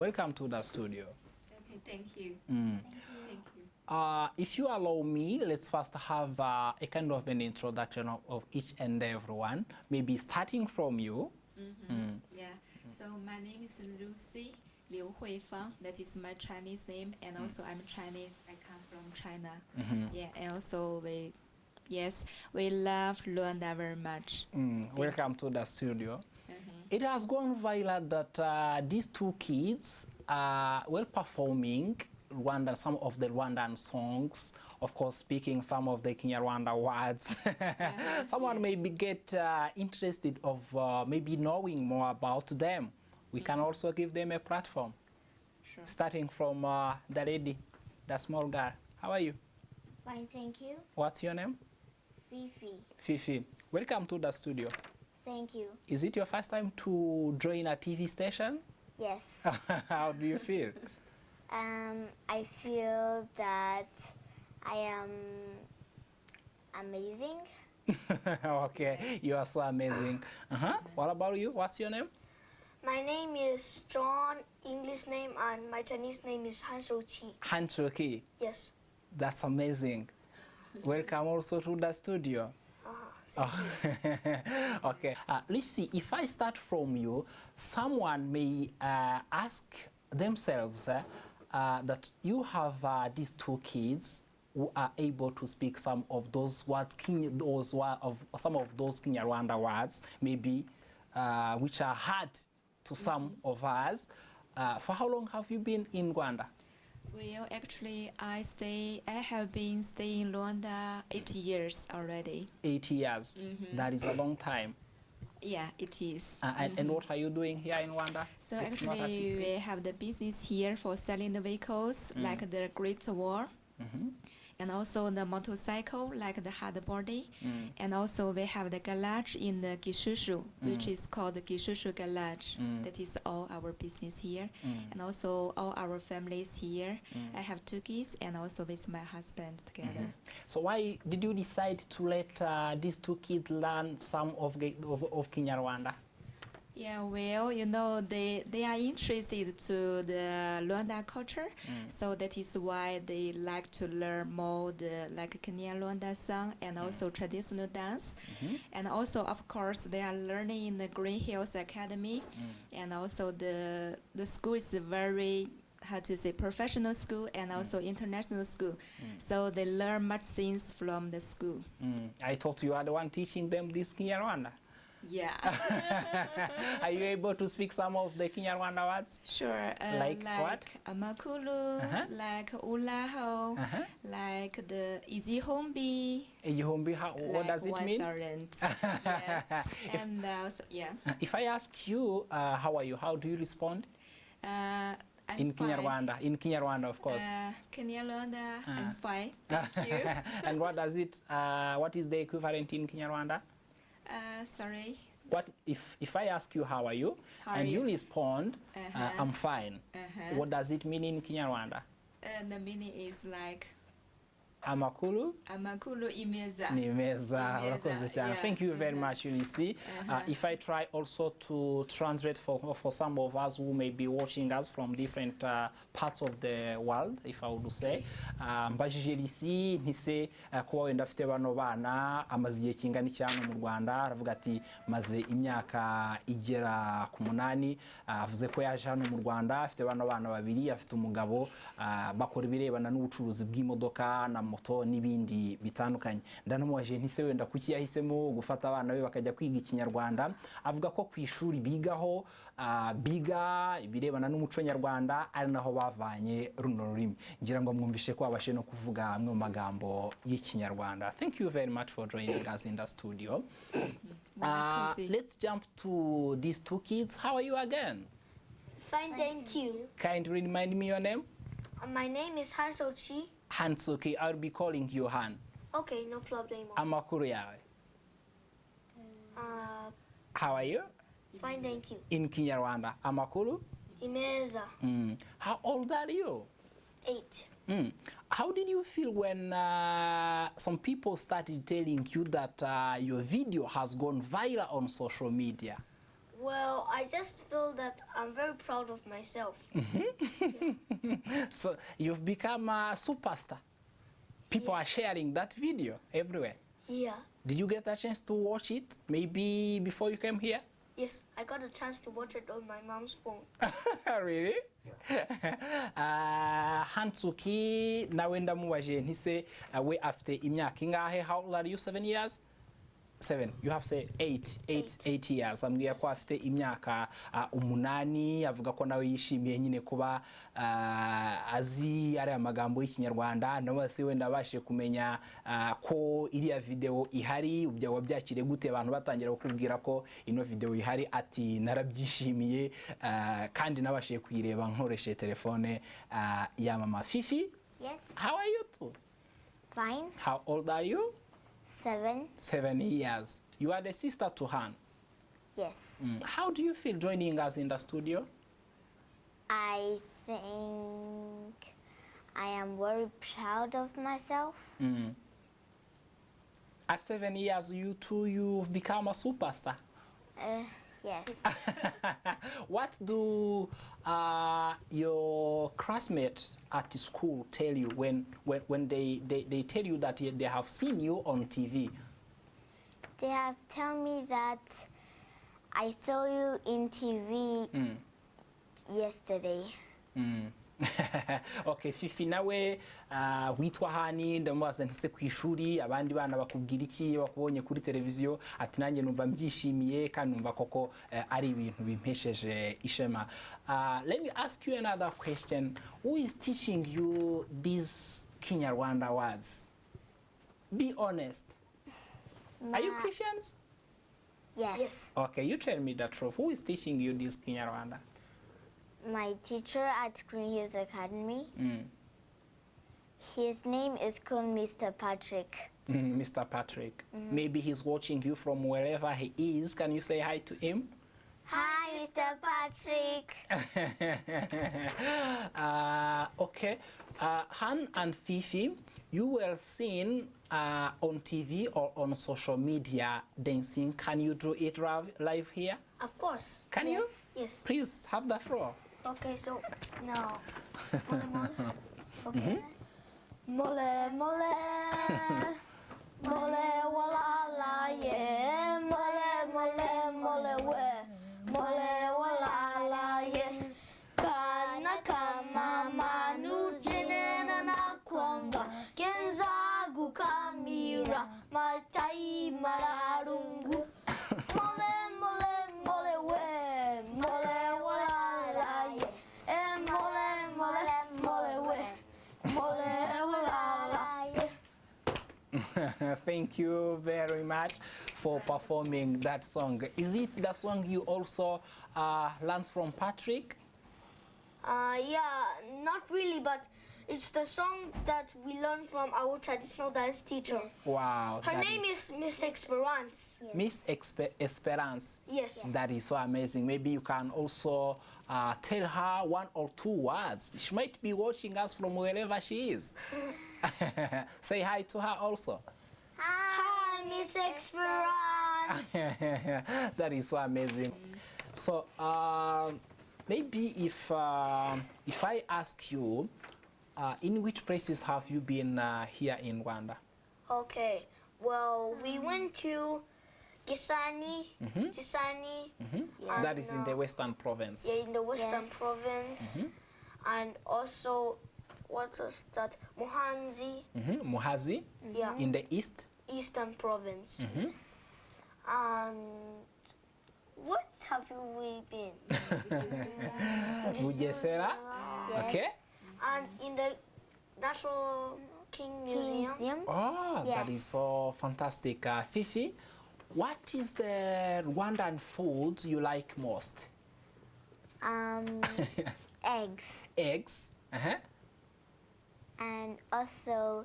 Welcome to the studio. Okay, thank you. Thank you. If you allow me, let's first have a kind of an introduction of each and everyone, maybe starting from you. Yeah, so my name is Lucy Liu Huifang, that is my Chinese name, and also I'm Chinese, I come from China. Yeah, and also we love Rwanda very much. Welcome to the studio. It has gone viral that these two kids are well performing some of the Rwandan songs, of course speaking some of the Kinyarwanda words. Someone maybe get interested of maybe knowing more about them. We can also give them a platform. Sure. Starting from the lady, the small girl. How are you? Fine, thank you. What's your name? Fifi. Fifi. Welcome to the studio. Thank you. Is it your first time to join a TV station? Yes. How do you feel? I feel that I am amazing. Okay, you are so amazing. What about you? What's your name? My name is John, English name, and my Chinese name is Inshuti. YanSaqi. Yes. That's amazing. Welcome also to the studio. Okay, let's see. If I start from you, someone may ask themselves that you have these two kids who are able to speak some of those words, some of those Kinyarwanda words, maybe which are hard to some of us. For how long have you been in Rwanda? Well, actually, I have been staying in Rwanda 8 years already. 8 years. That is a long time. Yeah, it is. And what are you doing here in Rwanda? So actually, we have the business here for selling the vehicles, like the Great Wall, and also the motorcycle, like the hard body, and also we have the garage in the Gishushu, which is called the Gishushu Garage. That is all our business here, and also all our families here. I have 2 kids, and also with my husband together. So why did you decide to let these 2 kids learn some of Kinyarwanda? Yeah, well, you know, they are interested to the Rwanda culture, so that is why they like to learn more the like Kenyan Rwanda song and also traditional dance, and also of course they are learning in the Green Hills Academy, and also the school is very, how to say, professional school and also international school, so they learn much things from the school. I thought you are the one teaching them this Kinyarwanda. Yeah. Are you able to speak some of the Kinyarwanda words? Sure. Like what? Amakulu, like ulaho, like the Ijihombi. Ijihombi, what does it mean? Yes. And also, yeah. If I ask you, how are you? How do you respond? I'm in fine. Kinyarwanda, of course. Kinyarwanda, I'm fine. Thank you. And what does it? What is the equivalent in Kinyarwanda? Sorry. What if I ask you how are you, and you respond, I'm fine. What does it mean in Kinyarwanda? The meaning is like Amakulu imeza. Nimeza. Yeah. Thank you very much, Ulysses. If I try also to translate for some of us who may be watching us from different parts of the world, if I would say, mbajije Ulysses ntise kuba wenda afite bano bana amaze igihe kingana cyane mu Rwanda, aravuga ati maze imyaka igera ku 8, avuze ko yaje hano mu Rwanda afite bano bana babiri, afite umugabo bakora ibirebana n'ubucuruzi bw'imodoka na moto n'ibindi bitandukanye. Ndanamuwaje ntise wenda kuki yahisemo gufata abana be bakajya kwiga Ikinyarwanda, avuga ko ku ishuri bigaho biga ibirebana n'umuco nyarwanda ari naho bavanye runo rurimi. Ngira ngo mwumvishe ko abashe no kuvuga amwe mu magambo y'Ikinyarwanda. Thank you very much for joining us in the studio. Let's jump to these 2 kids. How are you again? Fine, thank you. Kind remind me your name? My name is Inshuti. YanSaqi, I'll be calling you Han. Okay, no problem. Amakuru yawe. How are you? Fine, thank you. In Kinyarwanda, amakuru? Imeza. How old are you? 8. How did you feel when some people started telling you that your video has gone viral on social media? Well, I just feel that I'm very proud of myself. So you've become a superstar. People are sharing that video everywhere. Yeah. Did you get a chance to watch it maybe before you came here? Yes, I got a chance to watch it on my mom's phone. Really? Suqi, nawe ndamubaje ntise we after imyaka ingahe? How old are you? 7 years? 7. You have said 8 years. Ambwiye ko afite imyaka 8, avuga ko nawe yishimiye nyine kuba azi ari amagambo y'Ikinyarwanda. Nawe se wenda abashije kumenya ko iriya video ihari, ubyo wabyakire gute abantu batangira kukubwira ko ino video ihari? Ati narabyishimiye kandi nabashije kuyireba nkoresheje telefone ya mama. Fifi? Yes. How are you too? Fine. How old are you? 7. 7 years. You are the sister to Han. Yes. How do you feel joining us in the studio? I think I am very proud of myself. At 7 years, you too, you've become a superstar. Yes. What do your classmates at school tell you when they tell you that they have seen you on TV? They have told me that I saw you in TV yesterday. Okay, Fifi, nawe witwa hani ndamubaza ntise ku ishuri abandi bana bakubwira iki bakubonye kuri televiziyo? Ati nanjye numva mbyishimiye kandi numva koko ari ibintu bimpesheje ishema. Let me ask you another question. Who is teaching you these Kinyarwanda words? Be honest. Are you Christians? Yes. Okay, you tell me the truth. Who is teaching you this Kinyarwanda? My teacher at Green Hills Academy. His name is called Mr. Patrick. Mr. Patrick. Maybe he's watching you from wherever he is. Can you say hi to him? Hi, Mr. Patrick. Okay. Han and Fifi, you were seen on TV or on social media dancing. Can you do it live here? Of course. Can you? Yes. Please have the floor. Okay, so now. Okay. Mole, mole. Mole, wala, la, yeah. Mole, mole, mole, we. Mole, wala, la, yeah. Kana kama manu jenena na kwamba. Genza gukamira. Matai mararungu. Mole, mole, mole, we. Mole, wala, la, yeah. And mole, mole, mole, we. Mole, wala, la, yeah. Thank you very much for performing that song. Is it the song you also learned from Patrick? Yeah, not really, but it's the song that we learned from our traditional dance teacher. Wow. Her name is Miss Esperance. Miss Esperance. Yes. That is so amazing. Maybe you can also tell her 1 or 2 words. She might be watching us from wherever she is. Say hi to her also. Hi, Miss Esperance. That is so amazing. So maybe if I ask you, in which places have you been here in Rwanda? Okay, well, we went to Gisani, Gisani. That is in the Western Province. Yeah, in the Western Yes. Province. And also, what was that? Muhanzi. Muhazi Yeah, in the East. Eastern Province. And what have we been? Bugesera. Okay. And in the National King Museum. Oh, that is Yes. so fantastic. Fifi, what is the Rwandan food you like most? Eggs. Eggs. And also,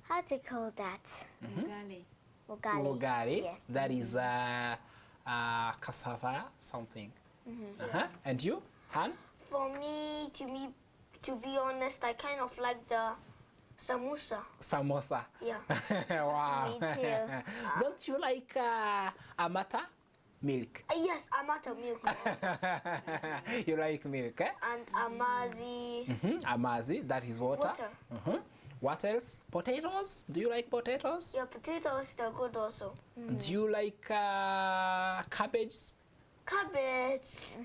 how to call that? Ugali. Ugali. Ugali. Yes. That is cassava something. And you, Han? For me, to be honest, I kind of like the samosa. Samosa. Yeah. Wow. Me too. Don't you like amata? Milk. Yes, amata milk. Also. You like milk, eh? And amazi. Amazi, that is water. What else? Potatoes? Do you like potatoes? Yeah, potatoes, they're good also. Do you like cabbage? Cabbage.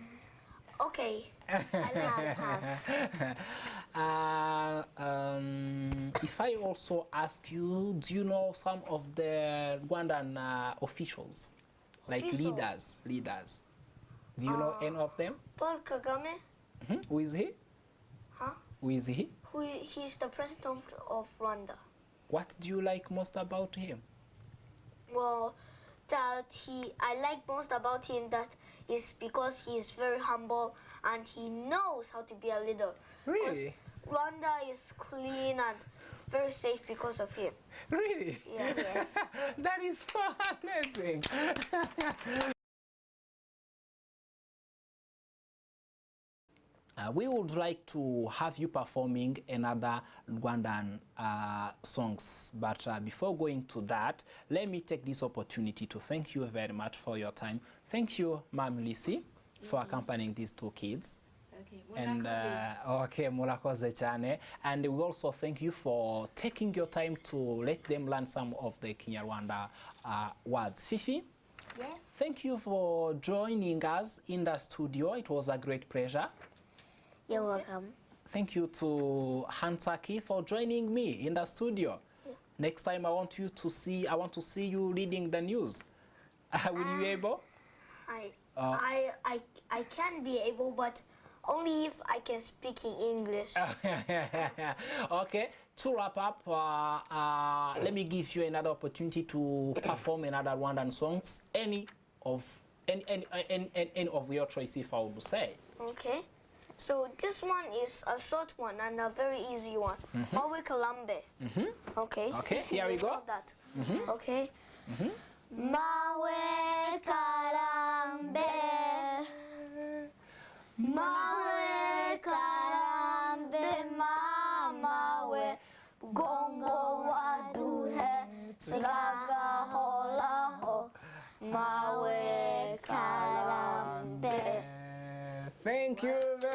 Okay. I like If I also ask you, do you know some of the Rwandan officials? Like Official? leaders. Do you know any of them? Paul Kagame. Who is he? Huh? Who is he? He's the president of Rwanda. What do you like most about him? Well, I like most about him that is because he is very humble and he knows how to be a leader. Really? Rwanda is clean and very safe because of him. Really? Yeah, yeah. That is so amazing. We would like to have you performing another Rwandan songs, but before going to that, let me take this opportunity to thank you very much for your time. Thank you, Ma'am Lisi, for accompanying these two kids. Okay, And okay, murakoze cyane. And we also thank you for taking your time to let them learn some of the Kinyarwanda words. Fifi, Yes. thank you for joining us in the studio. It was a great pleasure. You're welcome. Thank you to YanSaqi for joining me in the studio. Next time I want to see you reading the news. Will you be able? I can be able, but only if I can speak in English. Okay, to wrap up, let me give you another opportunity to perform another Rwandan songs, any of your choice, if I would say. Okay. So this one is a short one and a very easy one. Mawe Karambee. Okay. Okay, here we go. That. Okay. Mawe Karambee. Mawe Karambee, Mawe Gongo Waduhe Sraga Holaho. Mawe Karambee. Thank you very